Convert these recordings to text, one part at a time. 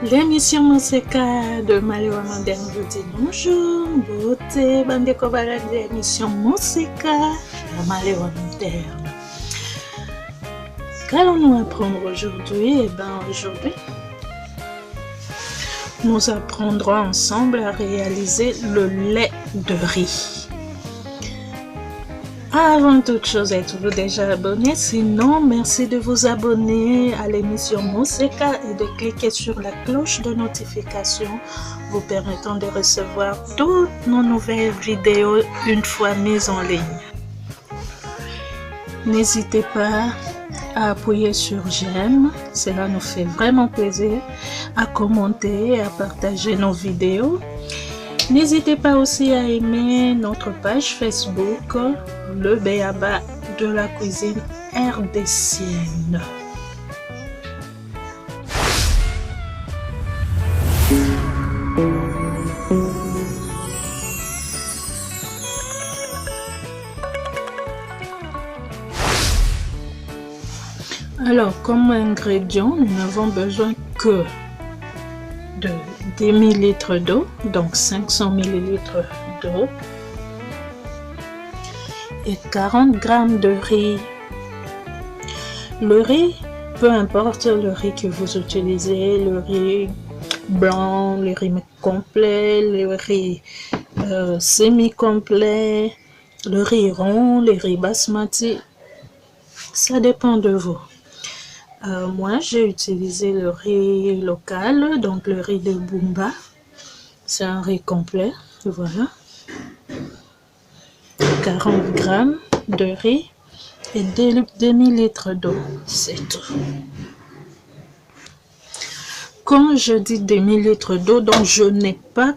L'émission Monseka de Maléwa Moderne vous dit bonjour, beauté, bande de camarades de l'émission Monseka de Maléwa Moderne. Qu'allons-nous apprendre aujourd'hui? Aujourd'hui, nous apprendrons ensemble à réaliser le lait de riz. Avant toute chose, êtes-vous déjà abonné? Sinon, merci de vous abonner à l'émission Monseka et de cliquer sur la cloche de notification vous permettant de recevoir toutes nos nouvelles vidéos une fois mises en ligne. N'hésitez pas à appuyer sur j'aime, cela nous fait vraiment plaisir, à commenter et à partager nos vidéos. N'hésitez pas aussi à aimer notre page Facebook, le B.A.B.A. de la cuisine rdcienne. Alors, comme ingrédient, nous n'avons besoin que de 10 ml d'eau, donc 500 ml d'eau, et 40 g de riz. Le riz, peu importe le riz que vous utilisez, le riz blanc, le riz complet, le riz semi-complet, le riz rond, le riz basmati, ça dépend de vous. Moi, j'ai utilisé le riz local, donc le riz de Bumba. C'est un riz complet, voilà. 40 g de riz et 2 demi-litres d'eau, c'est tout. Quand je dis demi-litres d'eau, donc je n'ai pas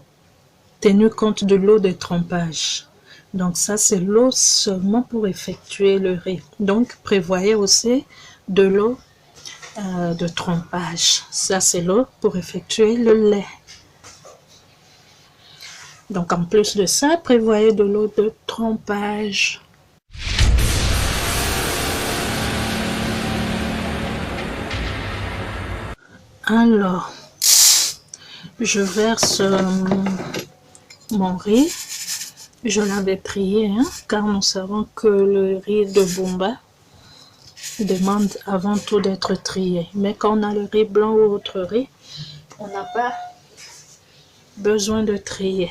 tenu compte de l'eau de trempage. Donc ça, c'est l'eau seulement pour effectuer le riz. Donc, prévoyez aussi de l'eau de trempage. Ça, c'est l'eau pour effectuer le lait. Donc, en plus de ça, prévoyez de l'eau de trempage. Alors, je verse mon riz. Je l'avais trié, car nous savons que le riz de Bumba demande avant tout d'être trié. Mais quand on a le riz blanc ou autre riz, on n'a pas besoin de trier.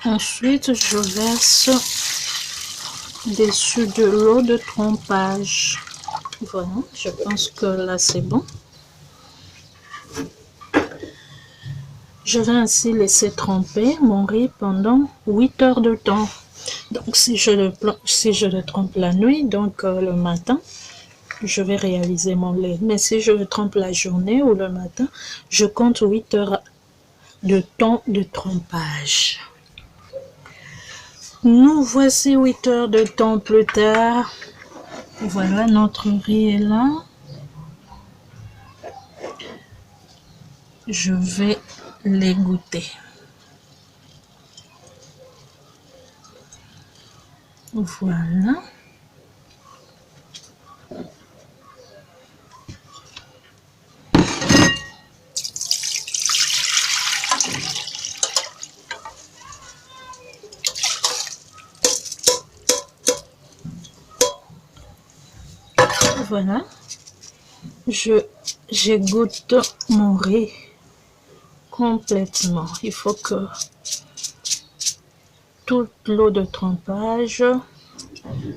Ensuite, je verse dessus de l'eau de trempage. Voilà, je pense que là c'est bon. Je vais ainsi laisser tremper mon riz pendant 8 heures de temps. Donc si je le trempe la nuit, donc le matin, je vais réaliser mon lait. Mais si je le trempe la journée ou le matin, je compte 8 heures de temps de trempage. Nous voici 8 heures de temps plus tard. Voilà, notre riz est là. Je vais l'égoutter. Voilà. Voilà. J'égoutte mon riz complètement. Il faut que toute l'eau de trempage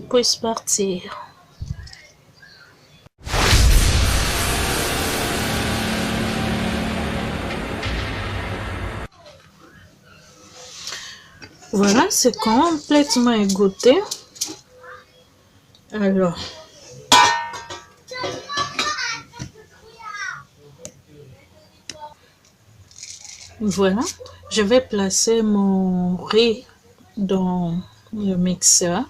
puisse partir. Voilà, c'est complètement égoutté. Alors, voilà, je vais placer mon riz dans le mixeur.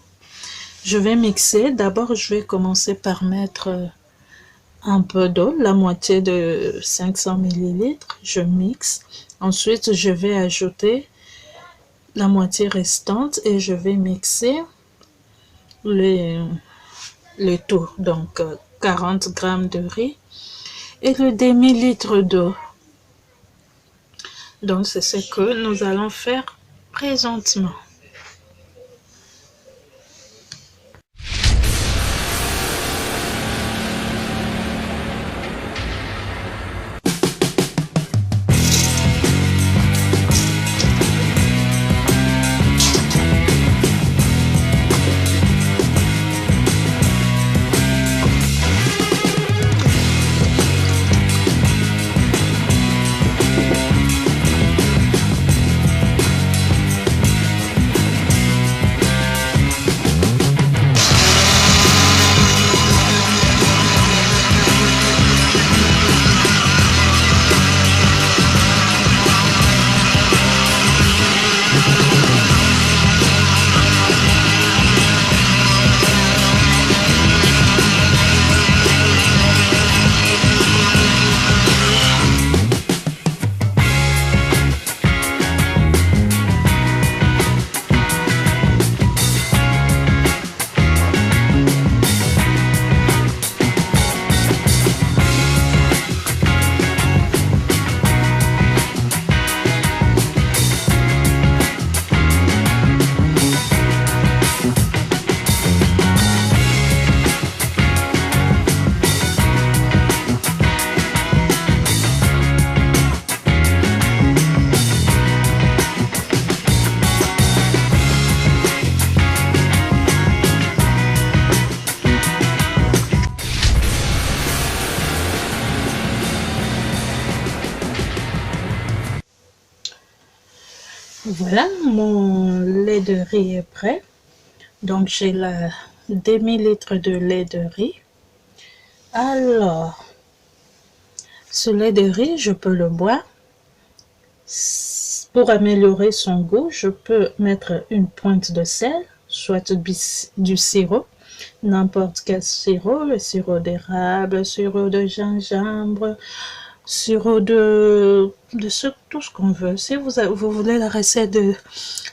Je vais mixer. D'abord, je vais commencer par mettre un peu d'eau, la moitié de 500 ml. Je mixe. Ensuite, je vais ajouter la moitié restante et je vais mixer le tout. Donc, 40 grammes de riz et le demi-litre d'eau. Donc, c'est ce que nous allons faire présentement. Voilà, mon lait de riz est prêt. Donc, j'ai la demi-litre de lait de riz. Alors, ce lait de riz, je peux le boire. Pour améliorer son goût, je peux mettre une pointe de sel, soit du sirop, n'importe quel sirop, le sirop d'érable, le sirop de gingembre, sirop tout ce qu'on veut. Si vous voulez la recette de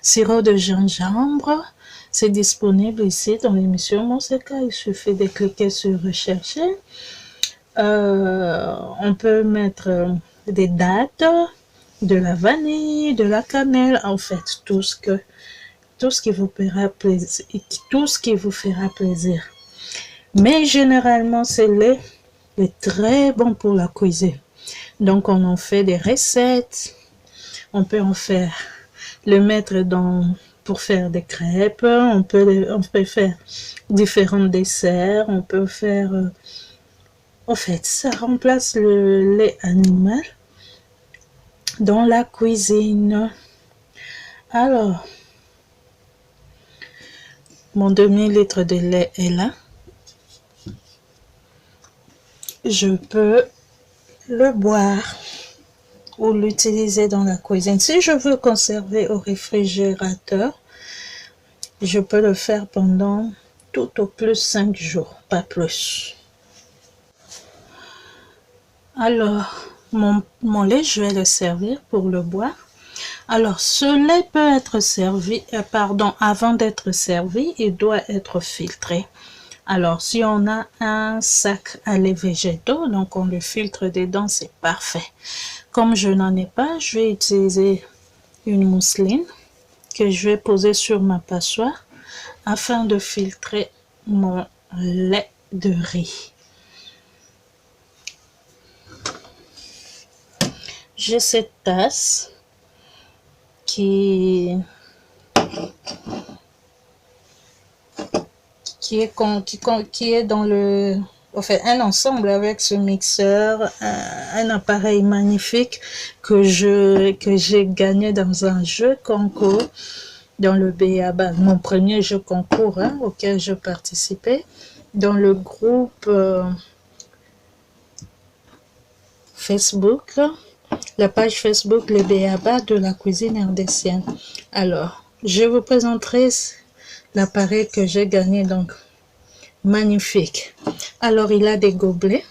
sirop de gingembre, c'est disponible ici dans l'émission Monseka. Il suffit de cliquer sur rechercher. On peut mettre des dattes, de la vanille, de la cannelle, en fait, tout ce qui vous fera plaisir, tout ce qui vous fera plaisir. Mais généralement, ce lait est très bon pour la cuisine. Donc, on en fait des recettes. On peut en faire, le mettre pour faire des crêpes. On peut faire différents desserts. On peut faire, en fait, ça remplace le lait animal dans la cuisine. Alors, mon demi-litre de lait est là. Je peux le boire ou l'utiliser dans la cuisine. Si je veux conserver au réfrigérateur, je peux le faire pendant tout au plus 5 jours, pas plus. Alors, mon lait, je vais le servir pour le boire. Alors, ce lait peut être servi, avant d'être servi, il doit être filtré. Alors, si on a un sac à lait végétaux, donc on le filtre dedans, c'est parfait. Comme je n'en ai pas, je vais utiliser une mousseline que je vais poser sur ma passoire afin de filtrer mon lait de riz. J'ai cette tasse qui est dans un ensemble avec ce mixeur, un appareil magnifique que j'ai gagné dans un jeu concours. dans le BABA, mon premier jeu concours auquel je participais, dans le groupe Facebook, la page Facebook Le BABA de la cuisine rdécienne. Alors, je vous présenterai l'appareil que j'ai gagné, donc magnifique. Alors, il a des gobelets,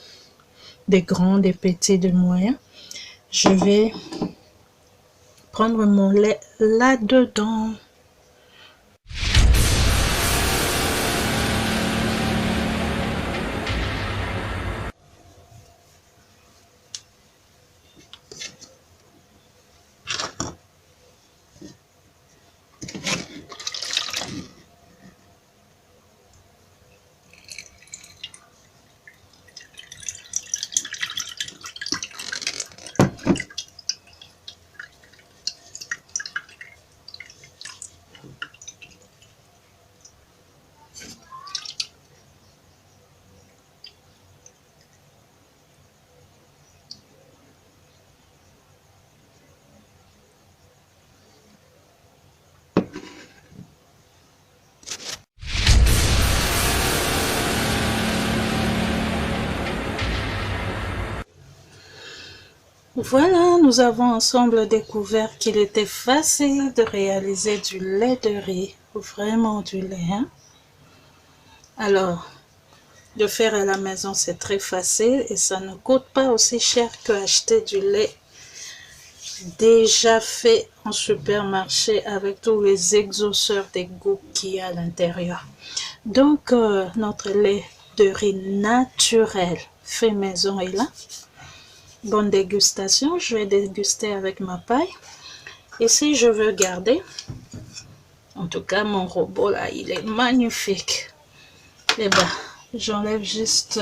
des grands, des petits, des moyens. Je vais prendre mon lait là-dedans. Voilà, nous avons ensemble découvert qu'il était facile de réaliser du lait de riz, vraiment du lait. Alors, de faire à la maison, c'est très facile et ça ne coûte pas aussi cher qu'acheter du lait déjà fait en supermarché avec tous les exauceurs des goûts qu'il y a à l'intérieur. Donc, notre lait de riz naturel fait maison est là. Bonne dégustation, je vais déguster avec ma paille. Et si je veux garder, en tout cas mon robot là, il est magnifique. Et ben, j'enlève juste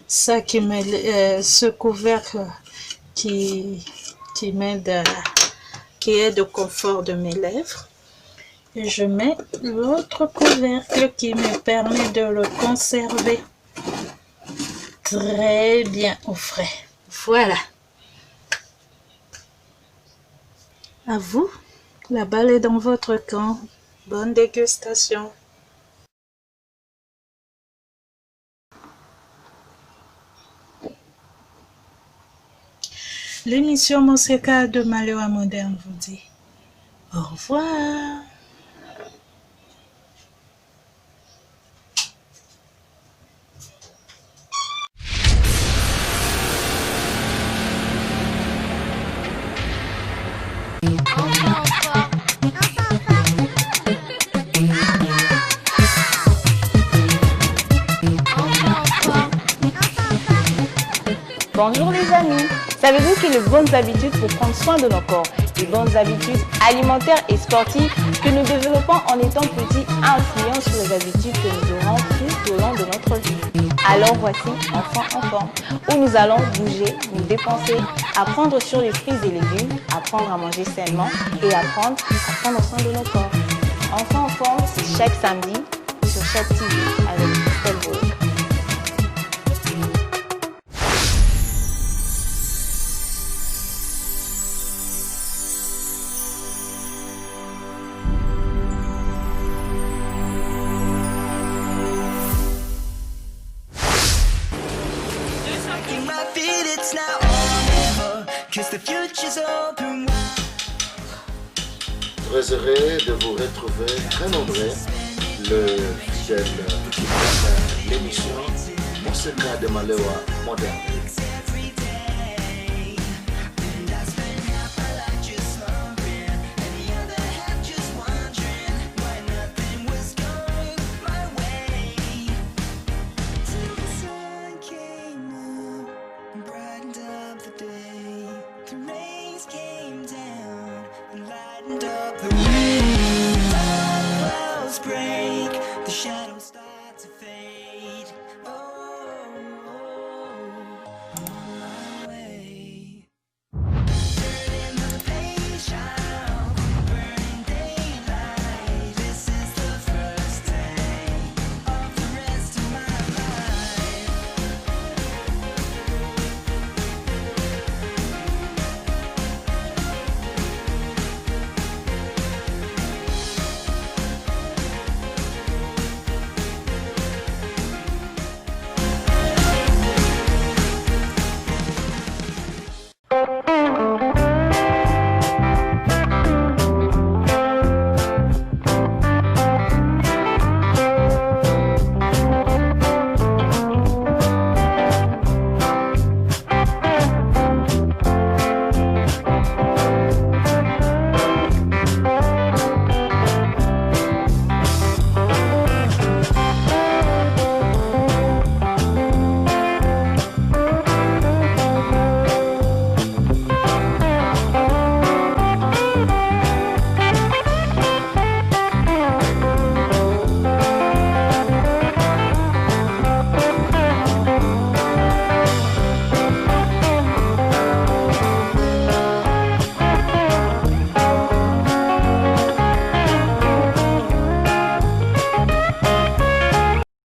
ça qui met ce couvercle qui m'aide, qui est de confort de mes lèvres. Et je mets l'autre couvercle qui me permet de le conserver très bien au frais. Voilà. À vous, la balle est dans votre camp. Bonne dégustation. L'émission musicale de Malewa Moderne vous dit au revoir. Bonjour les amis, savez-vous qu'il y a de bonnes habitudes pour prendre soin de nos corps, des bonnes habitudes alimentaires et sportives que nous développons en étant petits influencent sur les habitudes que nous aurons tout au long de notre vie. Alors voici Enfants en forme, où nous allons bouger, nous dépenser, apprendre sur les fruits et légumes, apprendre à manger sainement et apprendre à prendre soin de nos corps. Enfants en forme, c'est chaque samedi sur chaque TV avec Christelle Bourg. Très heureux de vous retrouver très nombreux, le fidèle qui l'émission Monseka de Malewa Moderne.